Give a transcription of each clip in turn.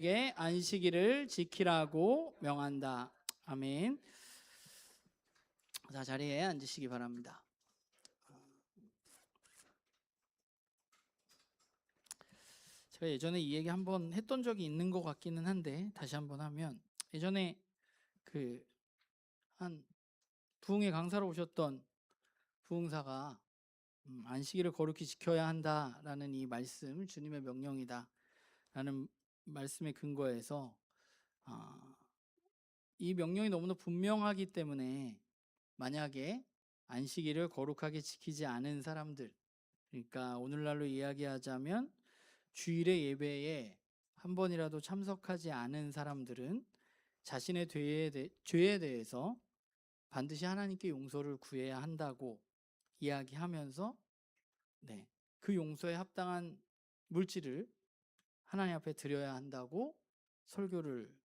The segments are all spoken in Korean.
게 안식일을 지키라고 명한다. 아멘. 자, 자리에 앉으시기 바랍니다. 제가 예전에 이 얘기 한번 했던 적이 있는 것 같기는 한데 다시 한번 하면, 예전에 한 부흥회 강사로 오셨던 부흥사가 안식일을 거룩히 지켜야 한다라는 이 말씀, 주님의 명령이다 라는 말씀에 근거해서 이 명령이 너무나 분명하기 때문에 만약에 안식일을 거룩하게 지키지 않은 사람들, 그러니까 오늘날로 이야기하자면 주일의 예배에 한 번이라도 참석하지 않은 사람들은 자신의 죄에 대해서 반드시 하나님께 용서를 구해야 한다고 이야기하면서, 그 용서에 합당한 물질을 하나님 앞에 드려야 한다고 설교를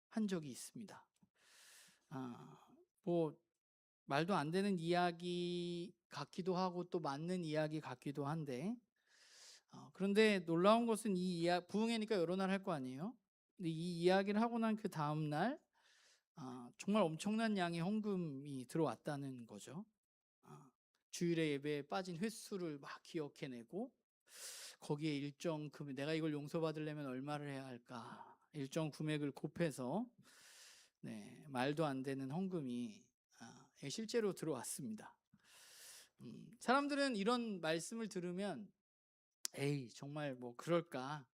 한 적이 있습니다. 말도 안 되는 이야기 같기도 하고 또 맞는 이야기 같기도 한데, 그런데 놀라운 것은 부흥회니까 여러 날 할 거 아니에요. 근데 이 이야기를 하고 난 그 다음 날 정말 엄청난 양의 헌금이 들어왔다는 거죠. 주일의 예배에 빠진 횟수를 막 기억해내고, 거기에 일정 금액, 내가 이걸 용서받으려면 얼마를 해야 할까, 일정 금액을 곱해서 말도 안 되는 헌금이 실제로 들어왔습니다. 사람들은 이런 말씀을 들으면 에이 정말 뭐 그럴까,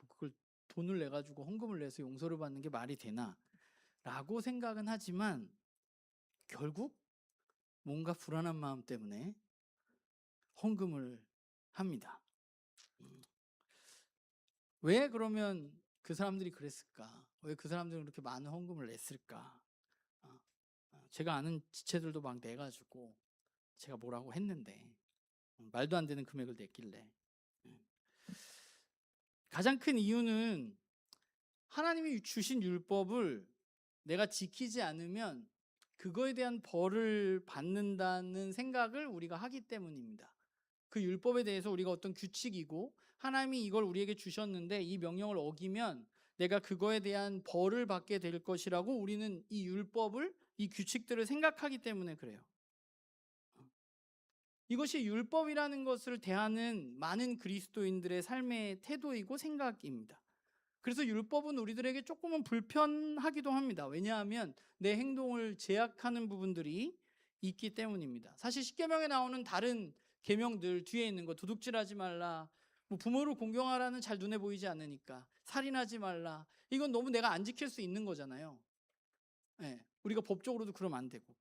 그걸 돈을 내가지고 헌금을 내서 용서를 받는 게 말이 되나 라고 생각은 하지만, 결국 뭔가 불안한 마음 때문에 헌금을 합니다. 왜 그러면 그 사람들이 그랬을까? 왜 그 사람들은 그렇게 많은 헌금을 냈을까? 제가 아는 지체들도 막 내가지고 제가 뭐라고 했는데 말도 안 되는 금액을 냈길래. 가장 큰 이유는 하나님이 주신 율법을 내가 지키지 않으면 그거에 대한 벌을 받는다는 생각을 우리가 하기 때문입니다. 그 율법에 대해서 우리가 어떤 규칙이고, 하나님이 이걸 우리에게 주셨는데 이 명령을 어기면 내가 그거에 대한 벌을 받게 될 것이라고 우리는 이 율법을, 이 규칙들을 생각하기 때문에 그래요. 이것이 율법이라는 것을 대하는 많은 그리스도인들의 삶의 태도이고 생각입니다. 그래서 율법은 우리들에게 조금은 불편하기도 합니다. 왜냐하면 내 행동을 제약하는 부분들이 있기 때문입니다. 사실 십계명에 나오는 다른 계명들 뒤에 있는 거, 도둑질하지 말라, 뭐 부모를 공경하라는 잘 눈에 보이지 않으니까, 살인하지 말라, 이건 너무 내가 안 지킬 수 있는 거잖아요. 우리가 법적으로도 그러면 안 되고.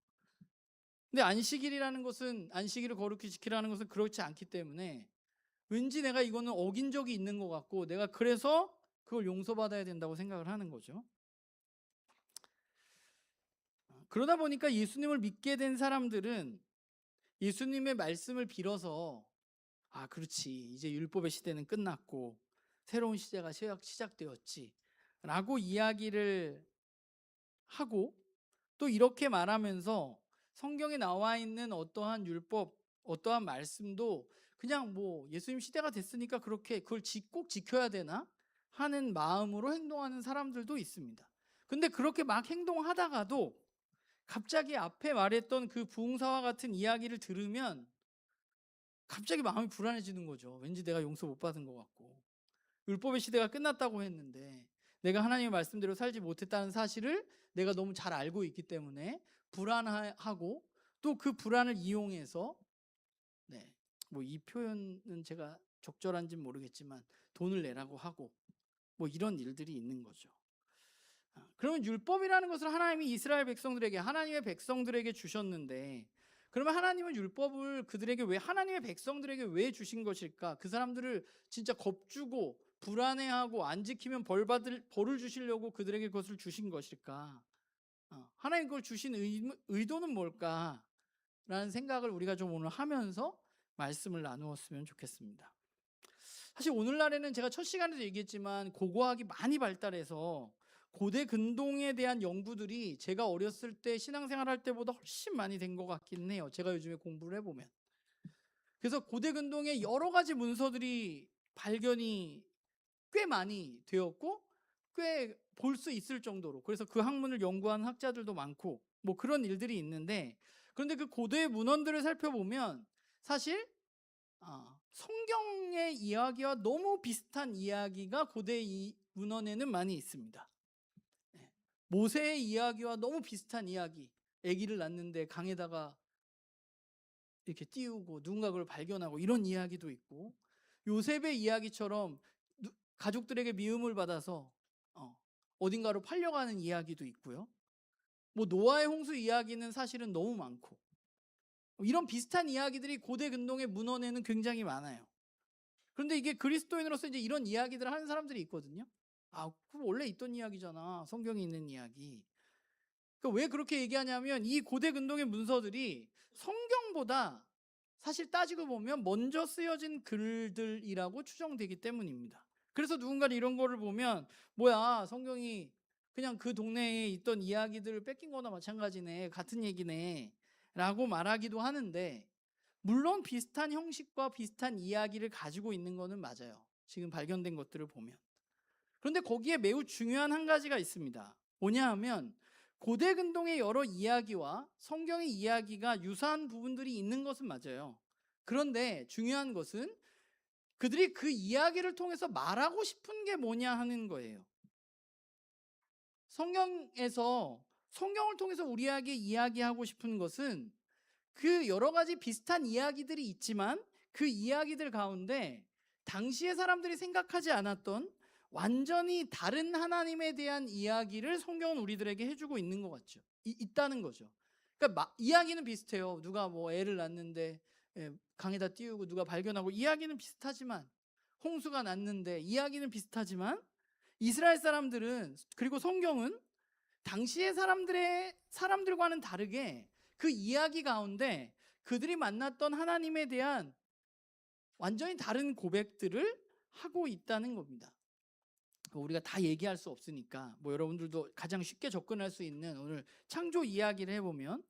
근데 안식일이라는 것은, 안식일을 거룩히 지키라는 것은 그렇지 않기 때문에 왠지 내가 이거는 어긴 적이 있는 것 같고, 내가 그래서 그걸 용서받아야 된다고 생각을 하는 거죠. 그러다 보니까 예수님을 믿게 된 사람들은 예수님의 말씀을 빌어서, 그렇지, 이제 율법의 시대는 끝났고 새로운 시대가 시작되었지 라고 이야기를 하고, 또 이렇게 말하면서 성경에 나와 있는 어떠한 율법, 어떠한 말씀도 그냥 뭐 예수님 시대가 됐으니까 그렇게 그걸 꼭 지켜야 되나 하는 마음으로 행동하는 사람들도 있습니다. 근데 그렇게 막 행동하다가도 갑자기 앞에 말했던 그 부흥사와 같은 이야기를 들으면 갑자기 마음이 불안해지는 거죠. 왠지 내가 용서 못 받은 것 같고, 율법의 시대가 끝났다고 했는데 내가 하나님의 말씀대로 살지 못했다는 사실을 내가 너무 잘 알고 있기 때문에 불안하고, 또 그 불안을 이용해서 뭐 이 표현은 제가 적절한지는 모르겠지만 돈을 내라고 하고 뭐 이런 일들이 있는 거죠. 그러면 율법이라는 것을 하나님이 이스라엘 백성들에게, 하나님의 백성들에게 주셨는데, 그러면 하나님은 율법을 그들에게 왜, 하나님의 백성들에게 왜 주신 것일까? 그 사람들을 진짜 겁주고 불안해하고 안 지키면 벌을 주시려고 그들에게 그것을 주신 것일까? 하나님 그걸 주신 의도는 뭘까? 라는 생각을 우리가 좀 오늘 하면서 말씀을 나누었으면 좋겠습니다. 사실 오늘날에는 제가 첫 시간에도 얘기했지만 고고학이 많이 발달해서 고대 근동에 대한 연구들이 제가 어렸을 때 신앙생활 할 때보다 훨씬 많이 된 것 같긴 해요. 제가 요즘에 공부를 해보면. 그래서 고대 근동에 여러 가지 문서들이 발견이 꽤 많이 되었고 꽤 볼 수 있을 정도로, 그래서 그 학문을 연구하는 학자들도 많고 뭐 그런 일들이 있는데, 그런데 그 고대 문헌들을 살펴보면 사실 성경의 이야기와 너무 비슷한 이야기가 고대 문헌에는 많이 있습니다. 예. 모세의 이야기와 너무 비슷한 이야기, 아기를 낳는데 강에다가 이렇게 띄우고 누군가 그걸 발견하고 이런 이야기도 있고, 요셉의 이야기처럼 가족들에게 미움을 받아서 어딘가로 팔려가는 이야기도 있고요. 뭐 노아의 홍수 이야기는 사실은 너무 많고, 이런 비슷한 이야기들이 고대 근동의 문헌에는 굉장히 많아요. 그런데 이게 그리스도인으로서 이제 이런 이야기들을 하는 사람들이 있거든요. 그거 원래 있던 이야기잖아, 성경에 있는 이야기. 그러니까 왜 그렇게 얘기하냐면 이 고대 근동의 문서들이 성경보다 사실 따지고 보면 먼저 쓰여진 글들이라고 추정되기 때문입니다. 그래서 누군가는 이런 거를 보면 뭐야, 성경이 그냥 그 동네에 있던 이야기들을 뺏긴 거나 마찬가지네, 같은 얘기네 라고 말하기도 하는데, 물론 비슷한 형식과 비슷한 이야기를 가지고 있는 거는 맞아요, 지금 발견된 것들을 보면. 그런데 거기에 매우 중요한 한 가지가 있습니다. 뭐냐 하면 고대 근동의 여러 이야기와 성경의 이야기가 유사한 부분들이 있는 것은 맞아요. 그런데 중요한 것은 그들이 그 이야기를 통해서 말하고 싶은 게 뭐냐 하는 거예요. 성경을 통해서 우리에게 이야기하고 싶은 것은 그 여러 가지 비슷한 이야기들이 있지만 그 이야기들 가운데 당시의 사람들이 생각하지 않았던 완전히 다른 하나님에 대한 이야기를 성경은 우리들에게 해주고 있는 것 같죠. 있다는 거죠. 그러니까 이야기는 비슷해요. 누가 뭐 애를 낳는데 강에다 띄우고 누가 발견하고, 이야기는 비슷하지만, 홍수가 났는데 이야기는 비슷하지만, 이스라엘 사람들은, 그리고 성경은 당시의 사람들과는 다르게 그 이야기 가운데 그들이 만났던 하나님에 대한 완전히 다른 고백들을 하고 있다는 겁니다. 우리가 다 얘기할 수 없으니까 여러분들도 가장 쉽게 접근할 수 있는 오늘 창조 이야기를 해보면,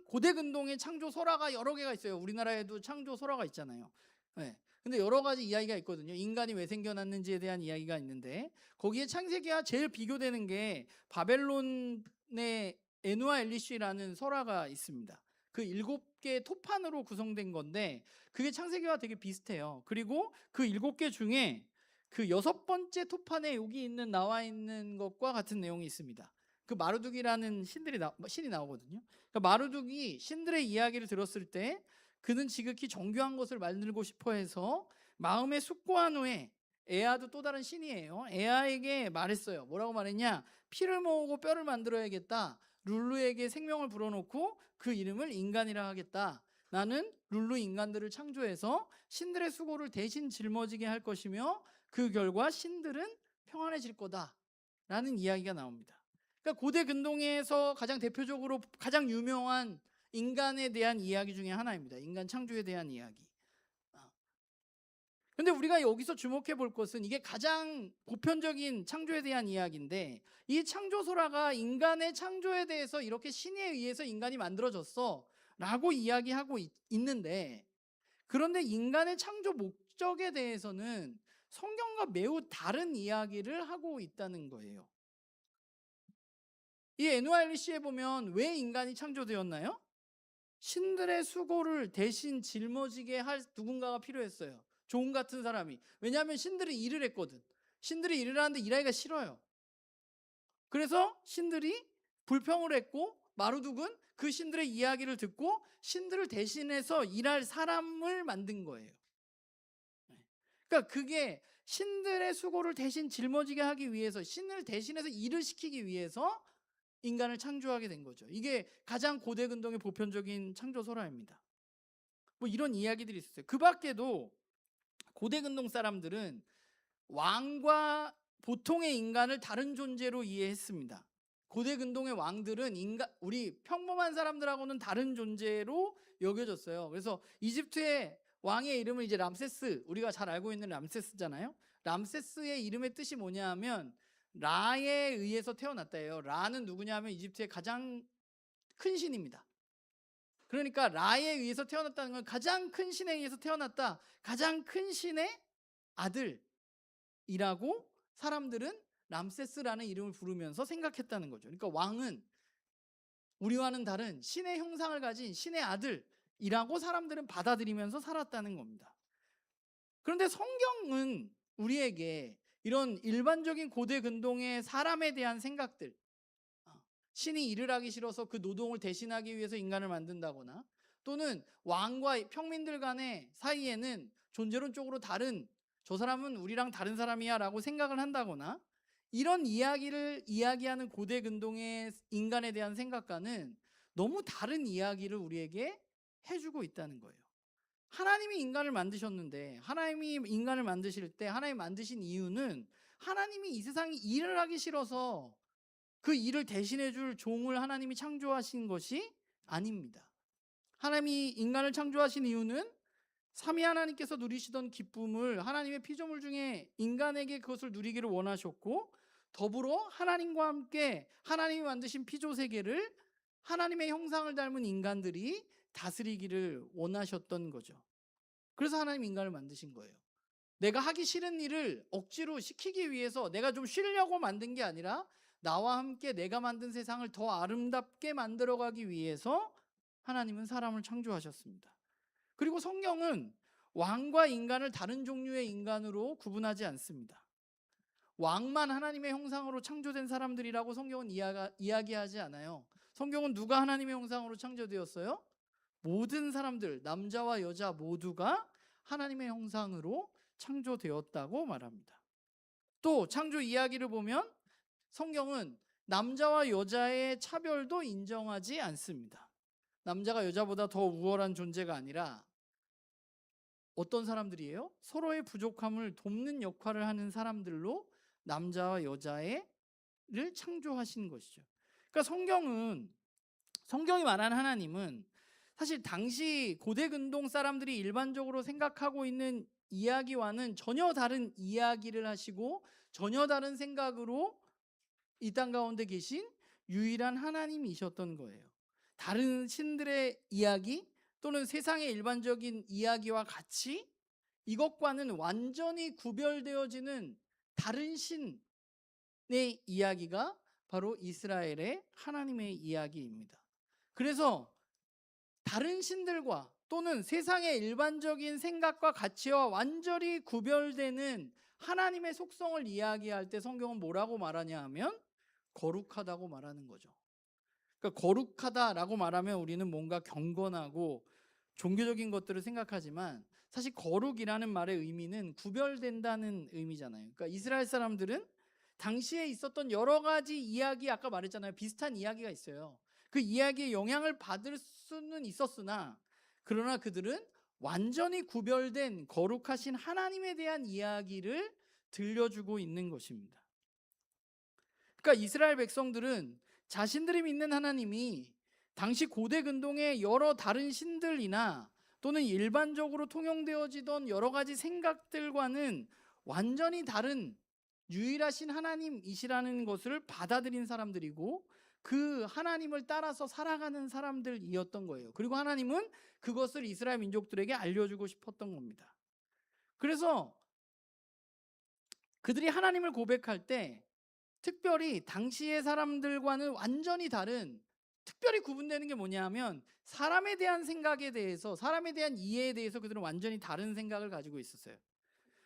고대 근동의 창조 설화가 여러 개가 있어요. 우리나라에도 창조 설화가 있잖아요. 네. 근데 여러 가지 이야기가 있거든요. 인간이 왜 생겨났는지에 대한 이야기가 있는데, 거기에 창세기와 제일 비교되는 게 바벨론의 에누아 엘리시라는 설화가 있습니다. 그 7개의 토판으로 구성된 건데 그게 창세기와 되게 비슷해요. 그리고 그 7개 중에 그 6번째 토판에 여기 나와 있는 것과 같은 내용이 있습니다. 그 마루둑이라는 신이 나오거든요. 그러니까 마루둑이 신들의 이야기를 들었을 때 그는 지극히 정교한 것을 만들고 싶어 해서 마음에 숙고한 후에, 에아도 또 다른 신이에요, 에아에게 말했어요. 뭐라고 말했냐? 피를 모으고 뼈를 만들어야겠다. 룰루에게 생명을 불어넣고 그 이름을 인간이라 하겠다. 나는 룰루 인간들을 창조해서 신들의 수고를 대신 짊어지게 할 것이며 그 결과 신들은 평안해질 거다 라는 이야기가 나옵니다. 그러니까 고대 근동에서 가장 대표적으로 가장 유명한 인간에 대한 이야기 중에 하나입니다. 인간 창조에 대한 이야기. 근데 우리가 여기서 주목해 볼 것은 이게 가장 보편적인 창조에 대한 이야기인데, 이 창조설화가 인간의 창조에 대해서 이렇게 신에 의해서 인간이 만들어졌어 라고 이야기하고 있는데, 그런데 인간의 창조 목적에 대해서는 성경과 매우 다른 이야기를 하고 있다는 거예요. 이 에누아엘리시에 보면 왜 인간이 창조되었나요? 신들의 수고를 대신 짊어지게 할 누군가가 필요했어요. 종 같은 사람이. 왜냐하면 신들이 일을 했거든. 신들이 일을 하는데 일하기가 싫어요. 그래서 신들이 불평을 했고, 마루둑은 그 신들의 이야기를 듣고 신들을 대신해서 일할 사람을 만든 거예요. 그러니까 그게 신들의 수고를 대신 짊어지게 하기 위해서, 신을 대신해서 일을 시키기 위해서 인간을 창조하게 된 거죠. 이게 가장 고대 근동의 보편적인 창조 설화입니다. 이런 이야기들이 있었어요. 그 밖에도 고대 근동 사람들은 왕과 보통의 인간을 다른 존재로 이해했습니다. 고대 근동의 왕들은 우리 평범한 사람들하고는 다른 존재로 여겨졌어요. 그래서 이집트의 왕의 이름은 이제 람세스, 우리가 잘 알고 있는 람세스잖아요. 람세스의 이름의 뜻이 뭐냐 하면 라에 의해서 태어났다예요. 라는 누구냐 하면 이집트의 가장 큰 신입니다. 그러니까 라에 의해서 태어났다는 건 가장 큰 신에 의해서 태어났다, 가장 큰 신의 아들, 아들이라고 사람들은 람세스라는 이름을 부르면서 생각했다는 거죠. 그러니까 왕은 우리와는 다른 신의 형상을 가진 신의 아들이라고 사람들은 받아들이면서 살았다는 겁니다. 그런데 성경은 우리에게 이런 일반적인 고대 근동의 사람에 대한 생각들, 신이 일을 하기 싫어서 그 노동을 대신하기 위해서 인간을 만든다거나, 또는 왕과 평민들 간의 사이에는 존재론적으로 다른, 저 사람은 우리랑 다른 사람이야 라고 생각을 한다거나, 이런 이야기를 이야기하는 고대 근동의 인간에 대한 생각과는 너무 다른 이야기를 우리에게 해주고 있다는 거예요. 하나님이 인간을 만드셨는데, 하나님이 인간을 만드실 때 하나님이 만드신 이유는 하나님이 이 세상에 일을 하기 싫어서 그 일을 대신해 줄 종을 하나님이 창조하신 것이 아닙니다. 하나님이 인간을 창조하신 이유는 삼위 하나님께서 누리시던 기쁨을 하나님의 피조물 중에 인간에게 그것을 누리기를 원하셨고, 더불어 하나님과 함께 하나님이 만드신 피조 세계를 하나님의 형상을 닮은 인간들이 다스리기를 원하셨던 거죠. 그래서 하나님 인간을 만드신 거예요. 내가 하기 싫은 일을 억지로 시키기 위해서 내가 좀 쉬려고 만든 게 아니라 나와 함께 내가 만든 세상을 더 아름답게 만들어가기 위해서 하나님은 사람을 창조하셨습니다. 그리고 성경은 왕과 인간을 다른 종류의 인간으로 구분하지 않습니다. 왕만 하나님의 형상으로 창조된 사람들이라고 성경은 이야기하지 않아요. 성경은 누가 하나님의 형상으로 창조되었어요? 모든 사람들, 남자와 여자 모두가 하나님의 형상으로 창조되었다고 말합니다. 또 창조 이야기를 보면 성경은 남자와 여자의 차별도 인정하지 않습니다. 남자가 여자보다 더 우월한 존재가 아니라 어떤 사람들이에요? 서로의 부족함을 돕는 역할을 하는 사람들로 남자와 여자를 창조하신 것이죠. 그러니까 성경이 말하는 하나님은 사실 당시 고대 근동 사람들이 일반적으로 생각하고 있는 이야기와는 전혀 다른 이야기를 하시고 전혀 다른 생각으로 이 땅 가운데 계신 유일한 하나님이셨던 거예요. 다른 신들의 이야기 또는 세상의 일반적인 이야기와 같이 이것과는 완전히 구별되어지는 다른 신의 이야기가 바로 이스라엘의 하나님의 이야기입니다. 그래서 다른 신들과 또는 세상의 일반적인 생각과 가치와 완전히 구별되는 하나님의 속성을 이야기할 때 성경은 뭐라고 말하냐 하면 거룩하다고 말하는 거죠. 그러니까 거룩하다라고 말하면 우리는 뭔가 경건하고 종교적인 것들을 생각하지만 사실 거룩이라는 말의 의미는 구별된다는 의미잖아요. 그러니까 이스라엘 사람들은 당시에 있었던 여러 가지 이야기, 아까 말했잖아요. 비슷한 이야기가 있어요. 그 이야기에 영향을 받을 수는 있었으나 그러나 그들은 완전히 구별된 거룩하신 하나님에 대한 이야기를 들려주고 있는 것입니다. 그러니까 이스라엘 백성들은 자신들이 믿는 하나님이 당시 고대 근동의 여러 다른 신들이나 또는 일반적으로 통용되어지던 여러 가지 생각들과는 완전히 다른 유일하신 하나님이시라는 것을 받아들인 사람들이고 그 하나님을 따라서 살아가는 사람들이었던 거예요. 그리고 하나님은 그것을 이스라엘 민족들에게 알려주고 싶었던 겁니다. 그래서 그들이 하나님을 고백할 때 특별히 당시의 사람들과는 완전히 다른, 특별히 구분되는 게 뭐냐 하면 사람에 대한 생각에 대해서, 사람에 대한 이해에 대해서 그들은 완전히 다른 생각을 가지고 있었어요.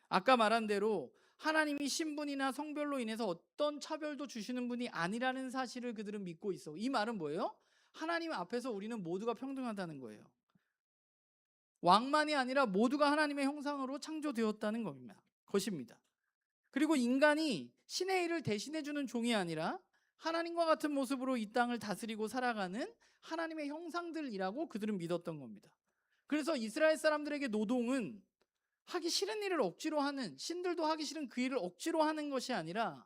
아까 말한 대로 하나님이 신분이나 성별로 인해서 어떤 차별도 주시는 분이 아니라는 사실을 그들은 믿고 있어. 이 말은 뭐예요? 하나님 앞에서 우리는 모두가 평등하다는 거예요. 왕만이 아니라 모두가 하나님의 형상으로 창조되었다는 것입니다. 그리고 인간이 신의 일을 대신해 주는 종이 아니라 하나님과 같은 모습으로 이 땅을 다스리고 살아가는 하나님의 형상들이라고 그들은 믿었던 겁니다. 그래서 이스라엘 사람들에게 노동은 하기 싫은 일을 억지로 하는, 신들도 하기 싫은 그 일을 억지로 하는 것이 아니라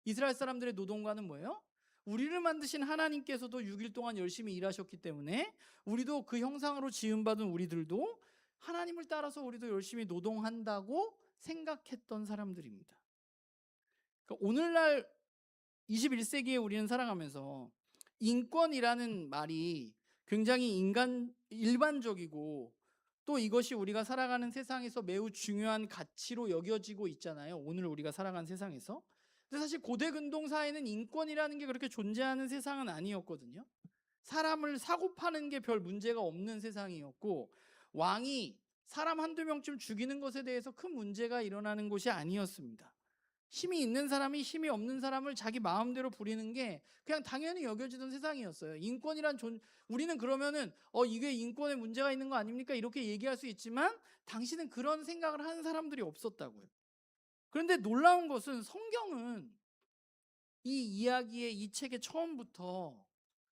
이스라엘 사람들의 노동과는 뭐예요? 우리를 만드신 하나님께서도 6일 동안 열심히 일하셨기 때문에 우리도 그 형상으로 지음받은 우리들도 하나님을 따라서 우리도 열심히 노동한다고 생각했던 사람들입니다. 그러니까 오늘날 21세기에 우리는 살아가면서 인권이라는 말이 굉장히 일반적이고 또 이것이 우리가 살아가는 세상에서 매우 중요한 가치로 여겨지고 있잖아요. 오늘 우리가 살아가는 세상에서. 근데 사실 고대 근동 사회는 인권이라는 게 그렇게 존재하는 세상은 아니었거든요. 사람을 사고 파는 게 별 문제가 없는 세상이었고, 왕이 사람 한두 명쯤 죽이는 것에 대해서 큰 문제가 일어나는 곳이 아니었습니다. 힘이 있는 사람이 힘이 없는 사람을 자기 마음대로 부리는 게 그냥 당연히 여겨지던 세상이었어요. 우리는 그러면은 이게 인권에 문제가 있는 거 아닙니까? 이렇게 얘기할 수 있지만 당신은 그런 생각을 하는 사람들이 없었다고요. 그런데 놀라운 것은 성경은 이 이야기의 이 책의 처음부터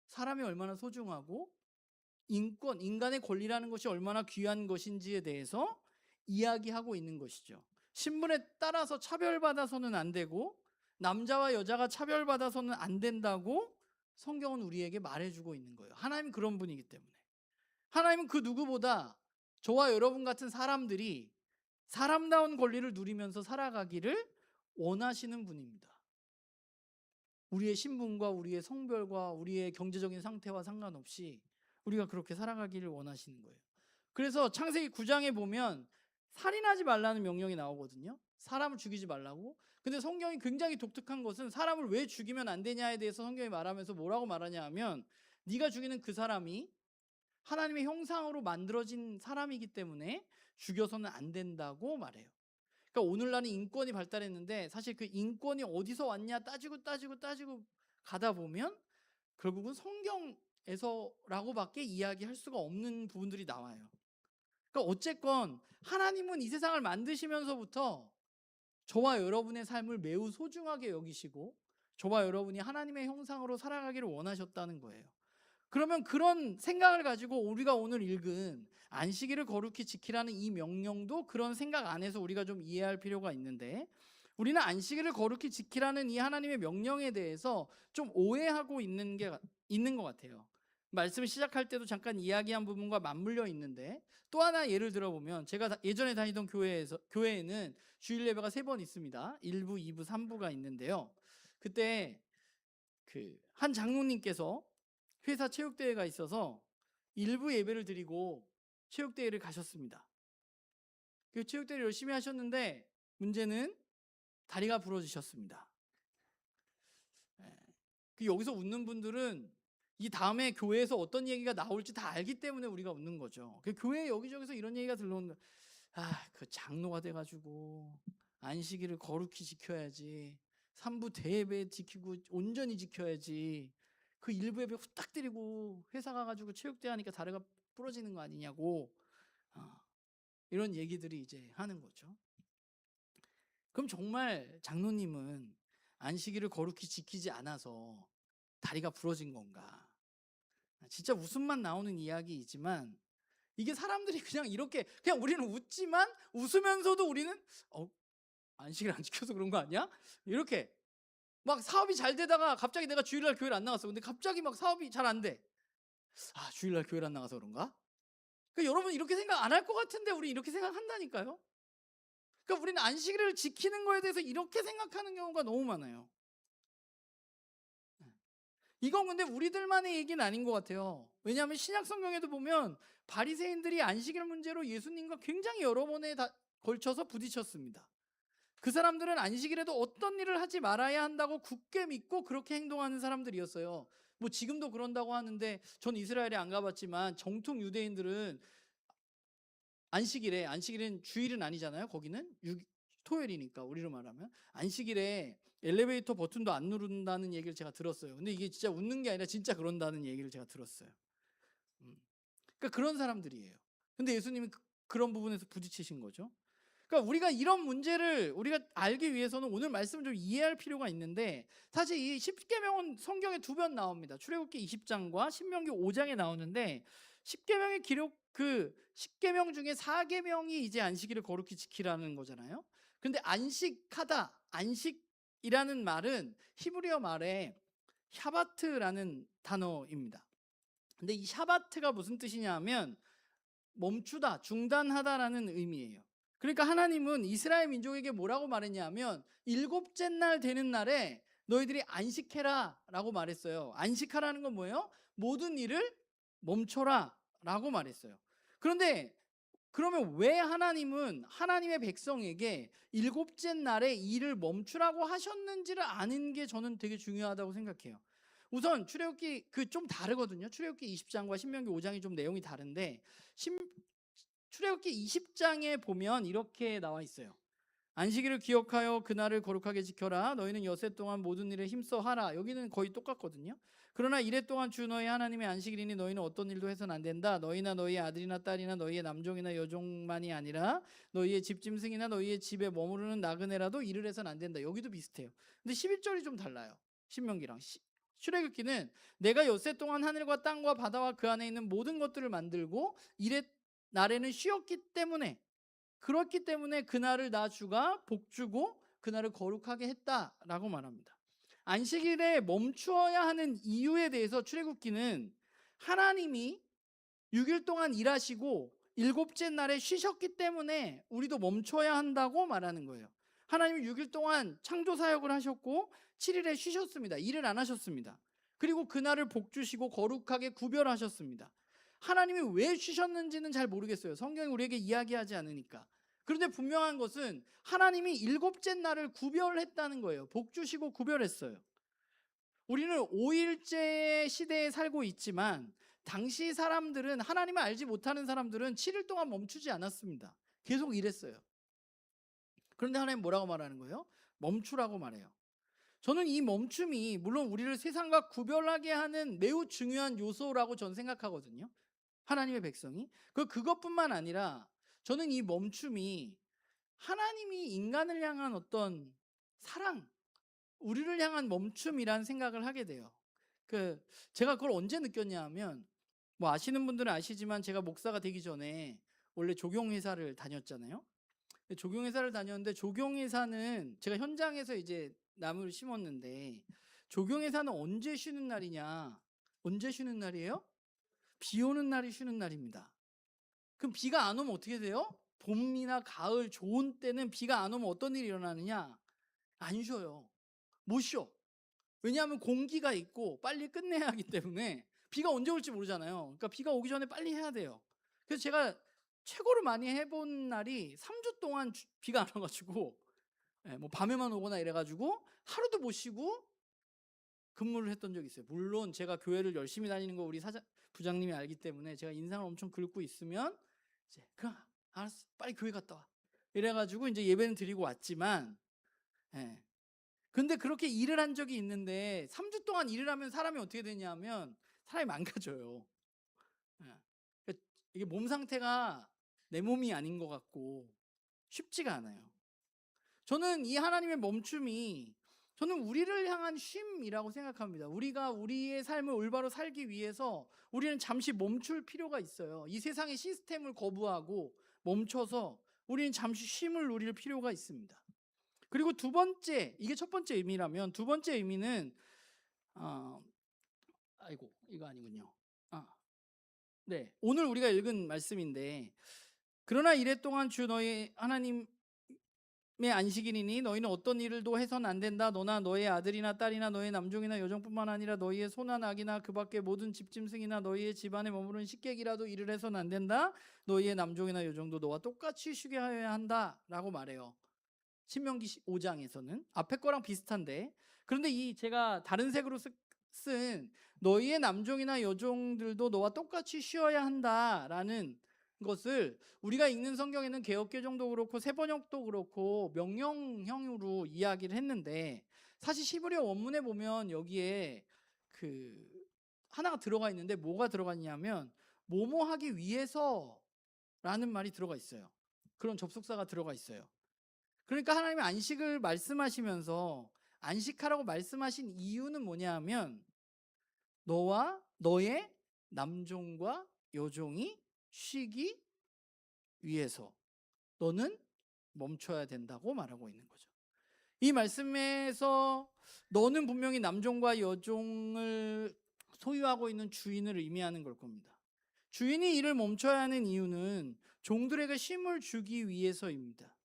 사람이 얼마나 소중하고 인간의 권리라는 것이 얼마나 귀한 것인지에 대해서 이야기하고 있는 것이죠. 신분에 따라서 차별받아서는 안 되고 남자와 여자가 차별받아서는 안 된다고 성경은 우리에게 말해주고 있는 거예요. 하나님은 그런 분이기 때문에. 하나님은 그 누구보다 저와 여러분 같은 사람들이 사람다운 권리를 누리면서 살아가기를 원하시는 분입니다. 우리의 신분과 우리의 성별과 우리의 경제적인 상태와 상관없이 우리가 그렇게 살아가기를 원하시는 거예요. 그래서 창세기 9장에 보면 살인하지 말라는 명령이 나오거든요. 사람을 죽이지 말라고. 근데 성경이 굉장히 독특한 것은 사람을 왜 죽이면 안 되냐에 대해서 성경이 말하면서 뭐라고 말하냐 하면 네가 죽이는 그 사람이 하나님의 형상으로 만들어진 사람이기 때문에 죽여서는 안 된다고 말해요. 그러니까 오늘날은 인권이 발달했는데 사실 그 인권이 어디서 왔냐 따지고 가다 보면 결국은 성경에서라고밖에 이야기할 수가 없는 부분들이 나와요. 그러니까 어쨌건 하나님은 이 세상을 만드시면서부터 저와 여러분의 삶을 매우 소중하게 여기시고 저와 여러분이 하나님의 형상으로 살아가기를 원하셨다는 거예요. 그러면 그런 생각을 가지고 우리가 오늘 읽은 안식일을 거룩히 지키라는 이 명령도 그런 생각 안에서 우리가 좀 이해할 필요가 있는데, 우리는 안식일을 거룩히 지키라는 이 하나님의 명령에 대해서 좀 오해하고 있는 것 같아요. 말씀을 시작할 때도 잠깐 이야기한 부분과 맞물려 있는데, 또 하나 예를 들어보면 제가 예전에 다니던 교회에는 주일 예배가 3번 있습니다. 1부, 2부, 3부가 있는데요. 그때 한 장로님께서 회사 체육대회가 있어서 일부 예배를 드리고 체육대회를 가셨습니다. 그 체육대회를 열심히 하셨는데 문제는 다리가 부러지셨습니다. 여기서 웃는 분들은 이 다음에 교회에서 어떤 얘기가 나올지 다 알기 때문에 우리가 웃는 거죠. 교회 여기저기서 이런 얘기가 들려오는, 그 장로가 돼가지고 안식일을 거룩히 지켜야지, 3부 대예배 지키고 온전히 지켜야지, 그 1부 예배 후딱 드리고 회사 가가지고 체육대회 하니까 다리가 부러지는 거 아니냐고, 이런 얘기들이 이제 하는 거죠. 그럼 정말 장로님은 안식일을 거룩히 지키지 않아서 다리가 부러진 건가? 진짜 웃음만 나오는 이야기이지만 이게 사람들이 그냥 이렇게 그냥 우리는 웃지만 웃으면서도 우리는 안식일 안 지켜서 그런 거 아니야? 이렇게 막 사업이 잘 되다가 갑자기 내가 주일날 교회를 안 나갔어. 근데 갑자기 막 사업이 잘 안 돼. 주일날 교회를 안 나가서 그런가? 그러니까 여러분 이렇게 생각 안 할 것 같은데 우리 이렇게 생각한다니까요. 그러니까 우리는 안식일을 지키는 거에 대해서 이렇게 생각하는 경우가 너무 많아요. 이건 근데 우리들만의 얘기는 아닌 것 같아요. 왜냐하면 신약 성경에도 보면 바리새인들이 안식일 문제로 예수님과 굉장히 여러 번에 걸쳐서 부딪혔습니다. 그 사람들은 안식일에도 어떤 일을 하지 말아야 한다고 굳게 믿고 그렇게 행동하는 사람들이었어요. 뭐 지금도 그런다고 하는데 전 이스라엘에 안 가봤지만 정통 유대인들은 안식일은 주일은 아니잖아요. 거기는 토요일이니까 우리로 말하면 안식일에 엘리베이터 버튼도 안 누른다는 얘기를 제가 들었어요. 근데 이게 진짜 웃는 게 아니라 진짜 그런다는 얘기를 제가 들었어요. 그러니까 그런 사람들이에요. 근데 예수님은 그런 부분에서 부딪히신 거죠. 그러니까 우리가 이런 문제를 우리가 알기 위해서는 오늘 말씀을 좀 이해할 필요가 있는데, 사실 이 10계명은 성경에 2번 나옵니다. 출애굽기 20장과 신명기 5장에 나오는데 10계명의 기록, 10계명 중에 4계명이 이제 안식일을 거룩히 지키라는 거잖아요. 근데 안식이라는 말은 히브리어 말에 샤바트라는 단어입니다. 근데 이 샤바트가 무슨 뜻이냐 하면 멈추다, 중단하다라는 의미예요. 그러니까 하나님은 이스라엘 민족에게 뭐라고 말했냐면 7째 날 되는 날에 너희들이 안식해라 라고 말했어요. 안식하라는 건 뭐예요? 모든 일을 멈춰라 라고 말했어요. 그런데 그러면 왜 하나님은 하나님의 백성에게 일곱째 날에 일을 멈추라고 하셨는지를 아는 게 저는 되게 중요하다고 생각해요. 우선 출애굽기 좀 다르거든요. 출애굽기 20장과 신명기 5장이 좀 내용이 다른데 출애굽기 20장에 보면 이렇게 나와 있어요. 안식일을 기억하여 그날을 거룩하게 지켜라. 너희는 여세 동안 모든 일에 힘써 하라. 여기는 거의 똑같거든요. 그러나 이래 동안 주 너희 하나님의 안식일이니 너희는 어떤 일도 해서는 안 된다. 너희나 너희의 아들이나 딸이나 너희의 남종이나 여종만이 아니라 너희의 집짐승이나 너희의 집에 머무르는 나그네라도 일을 해서는 안 된다. 여기도 비슷해요. 근데 11절이 좀 달라요. 신명기랑 출애굽기는 내가 엿새 동안 하늘과 땅과 바다와 그 안에 있는 모든 것들을 만들고 이래 날에는 쉬었기 때문에, 그렇기 때문에 그날을 나 주가 복주고 그날을 거룩하게 했다라고 말합니다. 안식일에 멈추어야 하는 이유에 대해서 출애굽기는 하나님이 6일 동안 일하시고 일곱째 날에 쉬셨기 때문에 우리도 멈춰야 한다고 말하는 거예요. 하나님이 6일 동안 창조 사역을 하셨고 7일에 쉬셨습니다. 일을 안 하셨습니다. 그리고 그날을 복주시고 거룩하게 구별하셨습니다. 하나님이 왜 쉬셨는지는 잘 모르겠어요. 성경이 우리에게 이야기하지 않으니까. 그런데 분명한 것은 하나님이 일곱째 날을 구별했다는 거예요. 복주시고 구별했어요. 우리는 5일째 시대에 살고 있지만 당시 사람들은, 하나님을 알지 못하는 사람들은 7일 동안 멈추지 않았습니다. 계속 일했어요. 그런데 하나님 뭐라고 말하는 거예요? 멈추라고 말해요. 저는 이 멈춤이 물론 우리를 세상과 구별하게 하는 매우 중요한 요소라고 저는 생각하거든요. 하나님의 백성이. 그것뿐만 아니라 저는 이 멈춤이 하나님이 인간을 향한 어떤 사랑, 우리를 향한 멈춤이라는 생각을 하게 돼요. 제가 그걸 언제 느꼈냐 하면, 뭐 아시는 분들은 아시지만 제가 목사가 되기 전에 원래 조경회사를 다녔잖아요. 조경회사를 다녔는데, 조경회사는 제가 현장에서 이제 나무를 심었는데, 조경회사는 언제 쉬는 날이냐? 언제 쉬는 날이에요? 비 오는 날이 쉬는 날입니다. 그럼 비가 안 오면 어떻게 돼요? 봄이나 가을 좋은 때는 비가 안 오면 어떤 일이 일어나느냐? 안 쉬어요. 못 쉬어. 왜냐하면 공기가 있고 빨리 끝내야 하기 때문에 비가 언제 올지 모르잖아요. 그러니까 비가 오기 전에 빨리 해야 돼요. 그래서 제가 최고로 많이 해본 날이 3주 동안 비가 안 와가지고, 뭐 밤에만 오거나 이래가지고 하루도 못 쉬고 근무를 했던 적이 있어요. 물론 제가 교회를 열심히 다니는 거 우리 부장님이 알기 때문에 제가 인상을 엄청 긁고 있으면 이제 그럼 알았어, 빨리 교회 갔다 와, 이래가지고 이제 예배는 드리고 왔지만, 예. 근데 그렇게 일을 한 적이 있는데 3주 동안 일을 하면 사람이 어떻게 되냐면 사람이 망가져요. 예. 이게 몸 상태가 내 몸이 아닌 것 같고 쉽지가 않아요. 저는 이 하나님의 멈춤이, 저는 우리를 향한 쉼이라고 생각합니다. 우리가 우리의 삶을 올바로 살기 위해서 우리는 잠시 멈출 필요가 있어요. 이 세상의 시스템을 거부하고 멈춰서 우리는 잠시 쉼을 누릴 필요가 있습니다. 그리고 두 번째, 이게 첫 번째 의미라면 두 번째 의미는 이거 아니군요. 네, 오늘 우리가 읽은 말씀인데, 그러나 이래 동안 주 너희 하나님의 안식일이니 너희는 어떤 일도 해서는 안 된다. 너나 너의 아들이나 딸이나 너의 남종이나 여종뿐만 아니라 너희의 소나 낙이나 그 밖의 모든 집짐승이나 너희의 집안에 머무르는 식객이라도 일을 해서는 안 된다. 너희의 남종이나 여종도 너와 똑같이 쉬게 하여야 한다 라고 말해요. 신명기 5장에서는 앞에 거랑 비슷한데, 그런데 이 제가 다른 색으로 쓴 너희의 남종이나 여종들도 너와 똑같이 쉬어야 한다라는 것을 우리가 읽는 성경에는 개역개정도 그렇고 세번역도 그렇고 명령형으로 이야기를 했는데, 사실 시브리어 원문에 보면 여기에 하나가 들어가 있는데, 뭐가 들어갔냐면 뭐뭐 하기 위해서라는 말이 들어가 있어요. 그런 접속사가 들어가 있어요. 그러니까 하나님이 안식을 말씀하시면서 안식하라고 말씀하신 이유는 뭐냐 하면, 너와 너의 남종과 여종이 쉬기 위해서 너는 멈춰야 된다고 말하고 있는 거죠. 이 말씀에서 너는 분명히 남종과 여종을 소유하고 있는 주인을 의미하는 걸 겁니다. 주인이 일을 멈춰야 하는 이유는 종들에게 쉼을 주기 위해서입니다.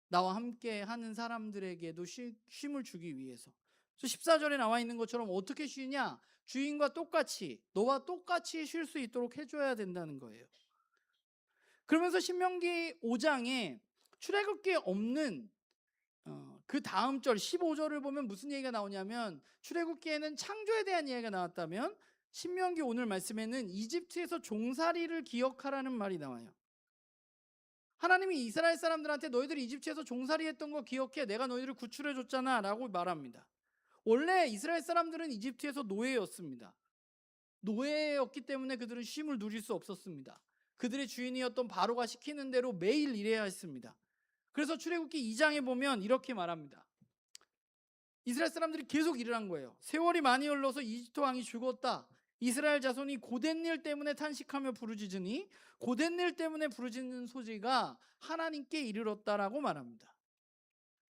나와 함께 하는 사람들에게도 쉼을 주기 위해서. 14절에 나와 있는 것처럼 어떻게 쉬냐? 주인과 똑같이, 너와 똑같이 쉴 수 있도록 해줘야 된다는 거예요. 그러면서 신명기 5장에 출애굽기에 없는 그 다음 절 15절을 보면 무슨 얘기가 나오냐면, 출애굽기에는 창조에 대한 이야기가 나왔다면 신명기 오늘 말씀에는 이집트에서 종살이를 기억하라는 말이 나와요. 하나님이 이스라엘 사람들한테 너희들이 이집트에서 종살이 했던 거 기억해, 내가 너희들을 구출해 줬잖아 라고 말합니다. 원래 이스라엘 사람들은 이집트에서 노예였습니다. 노예였기 때문에 그들은 쉼을 누릴 수 없었습니다. 그들의 주인이었던 바로가 시키는 대로 매일 일해야 했습니다. 그래서 출애굽기 2장에 보면 이렇게 말합니다. 이스라엘 사람들이 계속 일을 한 거예요. 세월이 많이 흘러서 이집트 왕이 죽었다. 이스라엘 자손이 고된 일 때문에 탄식하며 부르짖으니 고된 일 때문에 부르짖는 소지가 하나님께 이르렀다라고 말합니다.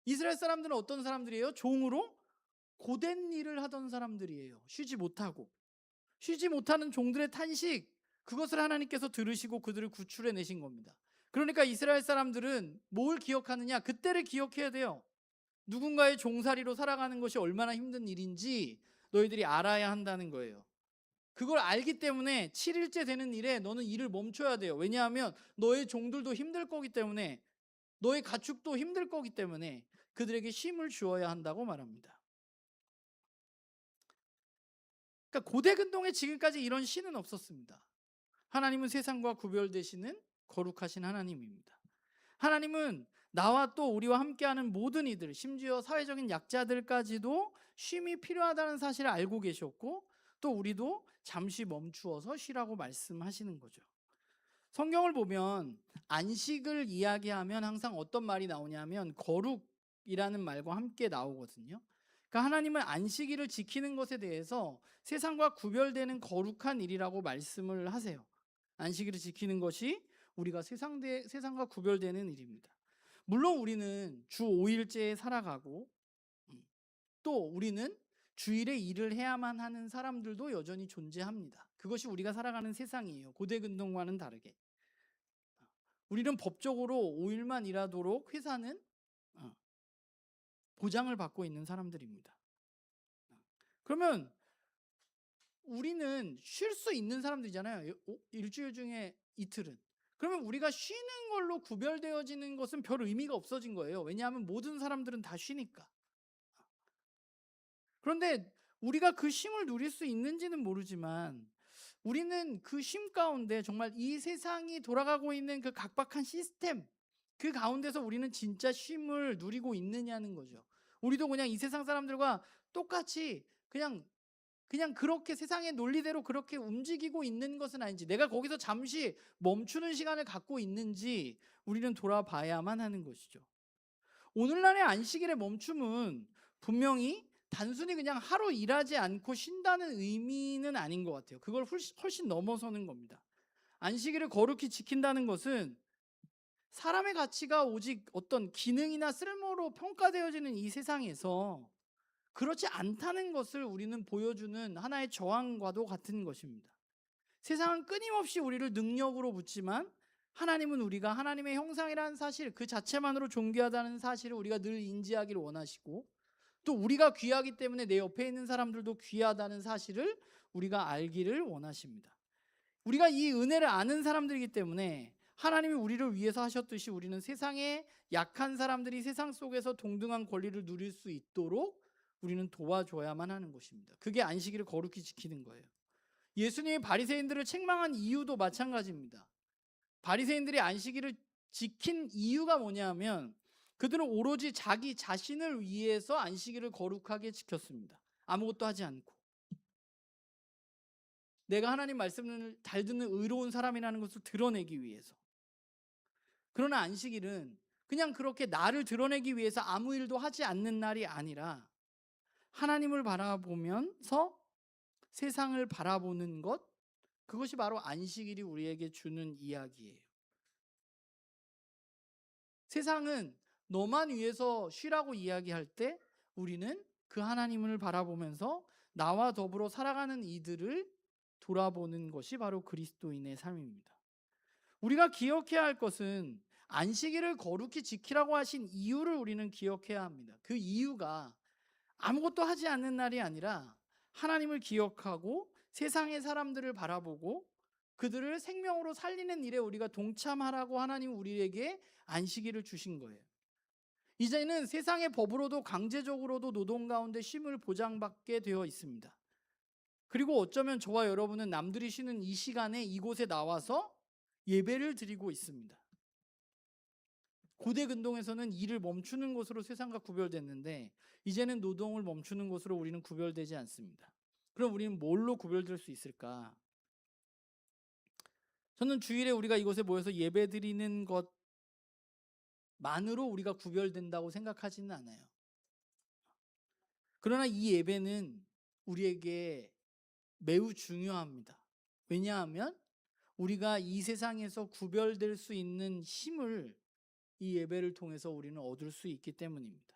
이스라엘 사람들은 어떤 사람들이에요? 종으로 고된 일을 하던 사람들이에요. 쉬지 못하고. 쉬지 못하는 종들의 탄식, 그것을 하나님께서 들으시고 그들을 구출해 내신 겁니다. 그러니까 이스라엘 사람들은 뭘 기억하느냐? 그때를 기억해야 돼요. 누군가의 종살이로 살아가는 것이 얼마나 힘든 일인지 너희들이 알아야 한다는 거예요. 그걸 알기 때문에 7일째 되는 일에 너는 일을 멈춰야 돼요. 왜냐하면 너의 종들도 힘들 거기 때문에, 너의 가축도 힘들 거기 때문에 그들에게 쉼을 주어야 한다고 말합니다. 그러니까 고대 근동에 지금까지 이런 신은 없었습니다. 하나님은 세상과 구별되시는 거룩하신 하나님입니다. 하나님은 나와 또 우리와 함께하는 모든 이들, 심지어 사회적인 약자들까지도 쉼이 필요하다는 사실을 알고 계셨고, 또 우리도 잠시 멈추어서 쉬라고 말씀하시는 거죠. 성경을 보면 안식을 이야기하면 항상 어떤 말이 나오냐면 거룩이라는 말과 함께 나오거든요. 그러니까 하나님은 안식일을 지키는 것에 대해서 세상과 구별되는 거룩한 일이라고 말씀을 하세요. 안식일을 지키는 것이 우리가 세상과 구별되는 일입니다. 물론 우리는 주 5일째에 살아가고, 또 우리는 주일에 일을 해야만 하는 사람들도 여전히 존재합니다. 그것이 우리가 살아가는 세상이에요. 고대 근동과는 다르게. 우리는 법적으로 5일만 일하도록 회사는 보장을 받고 있는 사람들입니다. 그러면 우리는 쉴 수 있는 사람들이잖아요. 일주일 중에 이틀은. 그러면 우리가 쉬는 걸로 구별되어지는 것은 별 의미가 없어진 거예요. 왜냐하면 모든 사람들은 다 쉬니까. 그런데 우리가 그 쉼을 누릴 수 있는지는 모르지만, 우리는 그 쉼 가운데 정말 이 세상이 돌아가고 있는 그 각박한 시스템, 그 가운데서 우리는 진짜 쉼을 누리고 있느냐는 거죠. 우리도 그냥 이 세상 사람들과 똑같이 그냥 그렇게 세상의 논리대로 그렇게 움직이고 있는 것은 아닌지, 내가 거기서 잠시 멈추는 시간을 갖고 있는지 우리는 돌아봐야만 하는 것이죠. 오늘날의 안식일의 멈춤은 분명히 단순히 그냥 하루 일하지 않고 쉰다는 의미는 아닌 것 같아요. 그걸 훨씬 넘어서는 겁니다. 안식일을 거룩히 지킨다는 것은 사람의 가치가 오직 어떤 기능이나 쓸모로 평가되어지는 이 세상에서 그렇지 않다는 것을 우리는 보여주는 하나의 저항과도 같은 것입니다. 세상은 끊임없이 우리를 능력으로 묻지만, 하나님은 우리가 하나님의 형상이라는 사실, 그 자체만으로 존귀하다는 사실을 우리가 늘 인지하기를 원하시고, 또 우리가 귀하기 때문에 내 옆에 있는 사람들도 귀하다는 사실을 우리가 알기를 원하십니다. 우리가 이 은혜를 아는 사람들이기 때문에 하나님이 우리를 위해서 하셨듯이 우리는 세상의 약한 사람들이 세상 속에서 동등한 권리를 누릴 수 있도록 우리는 도와줘야만 하는 것입니다. 그게 안식일을 거룩히 지키는 거예요. 예수님이 바리새인들을 책망한 이유도 마찬가지입니다. 바리새인들이 안식일을 지킨 이유가 뭐냐면, 그들은 오로지 자기 자신을 위해서 안식일을 거룩하게 지켰습니다. 아무것도 하지 않고. 내가 하나님 말씀을 잘 듣는 의로운 사람이라는 것을 드러내기 위해서. 그러나 안식일은 그냥 그렇게 나를 드러내기 위해서 아무 일도 하지 않는 날이 아니라, 하나님을 바라보면서 세상을 바라보는 것, 그것이 바로 안식일이 우리에게 주는 이야기예요. 세상은 너만 위해서 쉬라고 이야기할 때, 우리는 그 하나님을 바라보면서 나와 더불어 살아가는 이들을 돌아보는 것이 바로 그리스도인의 삶입니다. 우리가 기억해야 할 것은 안식일을 거룩히 지키라고 하신 이유를 우리는 기억해야 합니다. 그 이유가 아무것도 하지 않는 날이 아니라 하나님을 기억하고 세상의 사람들을 바라보고 그들을 생명으로 살리는 일에 우리가 동참하라고 하나님 우리에게 안식일을 주신 거예요. 이제는 세상의 법으로도 강제적으로도 노동 가운데 쉼을 보장받게 되어 있습니다. 그리고 어쩌면 저와 여러분은 남들이 쉬는 이 시간에 이곳에 나와서 예배를 드리고 있습니다. 고대 근동에서는 일을 멈추는 것으로 세상과 구별됐는데 이제는 노동을 멈추는 것으로 우리는 구별되지 않습니다. 그럼 우리는 뭘로 구별될 수 있을까? 저는 주일에 우리가 이곳에 모여서 예배 드리는 것만으로 우리가 구별된다고 생각하지는 않아요. 그러나 이 예배는 우리에게 매우 중요합니다. 왜냐하면 우리가 이 세상에서 구별될 수 있는 힘을 이 예배를 통해서 우리는 얻을 수 있기 때문입니다.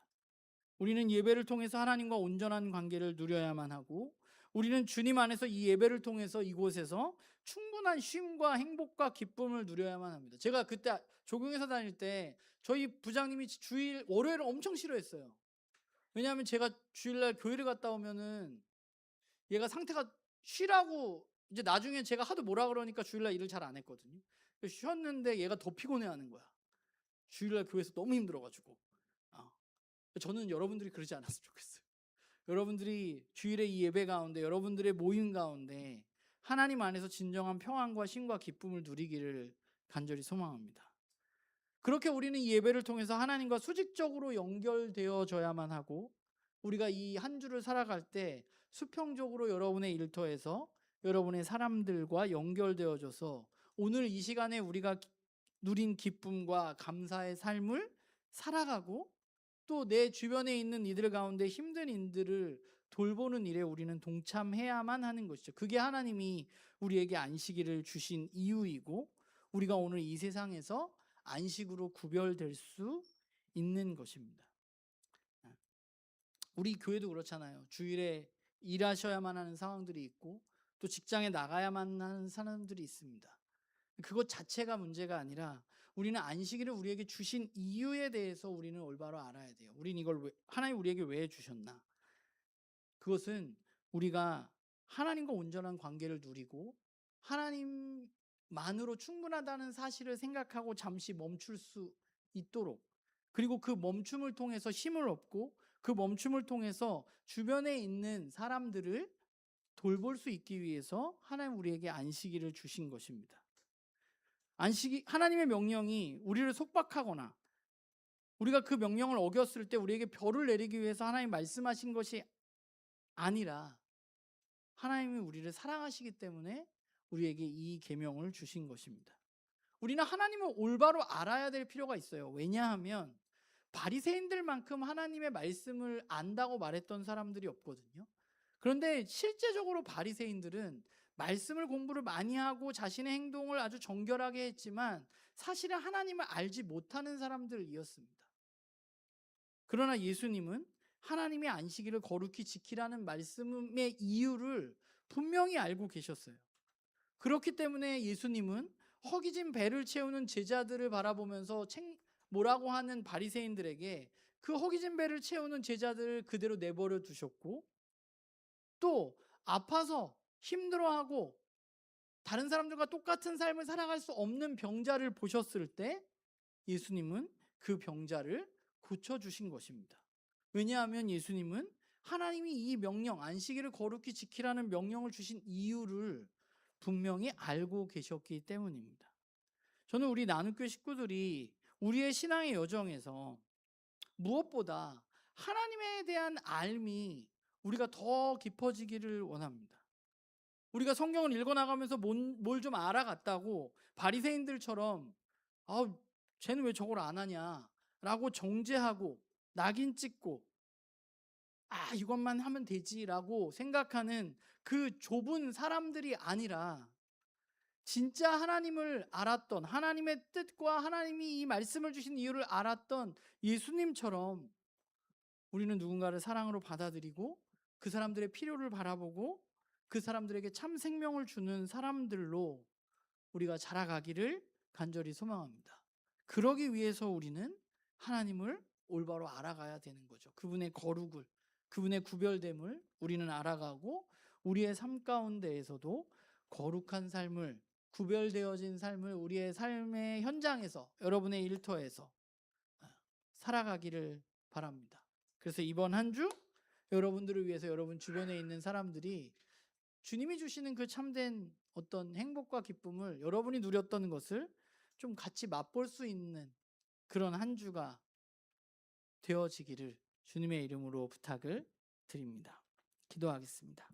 우리는 예배를 통해서 하나님과 온전한 관계를 누려야만 하고, 우리는 주님 안에서 이 예배를 통해서 이곳에서 충분한 쉼과 행복과 기쁨을 누려야만 합니다. 제가 그때 조경에서 다닐 때 저희 부장님이 주일 월요일을 엄청 싫어했어요. 왜냐하면 제가 주일날 교회를 갔다 오면은 얘가 상태가 쉬라고, 이제 나중에 제가 하도 뭐라 그러니까 주일날 일을 잘 안 했거든요. 쉬었는데 얘가 더 피곤해하는 거야. 주일날 교회에서 너무 힘들어가지고. 저는 여러분들이 그러지 않았으면 좋겠어요. 여러분들이 주일의 이 예배 가운데, 여러분들의 모임 가운데 하나님 안에서 진정한 평안과 쉼과 기쁨을 누리기를 간절히 소망합니다. 그렇게 우리는 이 예배를 통해서 하나님과 수직적으로 연결되어져야만 하고, 우리가 이 한 주를 살아갈 때 수평적으로 여러분의 일터에서 여러분의 사람들과 연결되어져서 오늘 이 시간에 우리가 누린 기쁨과 감사의 삶을 살아가고, 또 내 주변에 있는 이들 가운데 힘든 이들을 돌보는 일에 우리는 동참해야만 하는 것이죠. 그게 하나님이 우리에게 안식일을 주신 이유이고, 우리가 오늘 이 세상에서 안식으로 구별될 수 있는 것입니다. 우리 교회도 그렇잖아요. 주일에 일하셔야만 하는 상황들이 있고, 또 직장에 나가야만 하는 사람들이 있습니다. 그것 자체가 문제가 아니라 우리는 안식일을 우리에게 주신 이유에 대해서 우리는 올바로 알아야 돼요. 우리는 이걸 하나님 우리에게 왜 주셨나? 그것은 우리가 하나님과 온전한 관계를 누리고 하나님만으로 충분하다는 사실을 생각하고 잠시 멈출 수 있도록, 그리고 그 멈춤을 통해서 힘을 얻고 그 멈춤을 통해서 주변에 있는 사람들을 돌볼 수 있기 위해서 하나님 우리에게 안식일을 주신 것입니다. 하나님의 명령이 우리를 속박하거나 우리가 그 명령을 어겼을 때 우리에게 벌을 내리기 위해서 하나님 말씀하신 것이 아니라, 하나님이 우리를 사랑하시기 때문에 우리에게 이 계명을 주신 것입니다. 우리는 하나님을 올바로 알아야 될 필요가 있어요. 왜냐하면 바리새인들만큼 하나님의 말씀을 안다고 말했던 사람들이 없거든요. 그런데 실제적으로 바리새인들은 말씀을 공부를 많이 하고 자신의 행동을 아주 정결하게 했지만 사실은 하나님을 알지 못하는 사람들이었습니다. 그러나 예수님은 하나님의 안식일을 거룩히 지키라는 말씀의 이유를 분명히 알고 계셨어요. 그렇기 때문에 예수님은 허기진 배를 채우는 제자들을 바라보면서 뭐라고 하는 바리새인들에게 그 허기진 배를 채우는 제자들을 그대로 내버려 두셨고, 또 아파서 힘들어하고 다른 사람들과 똑같은 삶을 살아갈 수 없는 병자를 보셨을 때 예수님은 그 병자를 고쳐주신 것입니다. 왜냐하면 예수님은 하나님이 이 명령, 안식일을 거룩히 지키라는 명령을 주신 이유를 분명히 알고 계셨기 때문입니다. 저는 우리 나눔교회 식구들이 우리의 신앙의 여정에서 무엇보다 하나님에 대한 알미 우리가 더 깊어지기를 원합니다. 우리가 성경을 읽어나가면서 뭘 좀 알아갔다고 바리새인들처럼 쟤는 왜 저걸 안 하냐 라고 정죄하고 낙인 찍고 이것만 하면 되지라고 생각하는 그 좁은 사람들이 아니라, 진짜 하나님을 알았던, 하나님의 뜻과 하나님이 이 말씀을 주신 이유를 알았던 예수님처럼 우리는 누군가를 사랑으로 받아들이고 그 사람들의 필요를 바라보고 그 사람들에게 참 생명을 주는 사람들로 우리가 자라가기를 간절히 소망합니다. 그러기 위해서 우리는 하나님을 올바로 알아가야 되는 거죠. 그분의 거룩을, 그분의 구별됨을 우리는 알아가고 우리의 삶 가운데에서도 거룩한 삶을 구별되어진 삶을 우리의 삶의 현장에서, 여러분의 일터에서 살아가기를 바랍니다. 그래서 이번 한 주 여러분들을 위해서 여러분 주변에 있는 사람들이 주님이 주시는 그 참된 어떤 행복과 기쁨을, 여러분이 누렸던 것을 좀 같이 맛볼 수 있는 그런 한 주가 되어지기를 주님의 이름으로 부탁을 드립니다. 기도하겠습니다.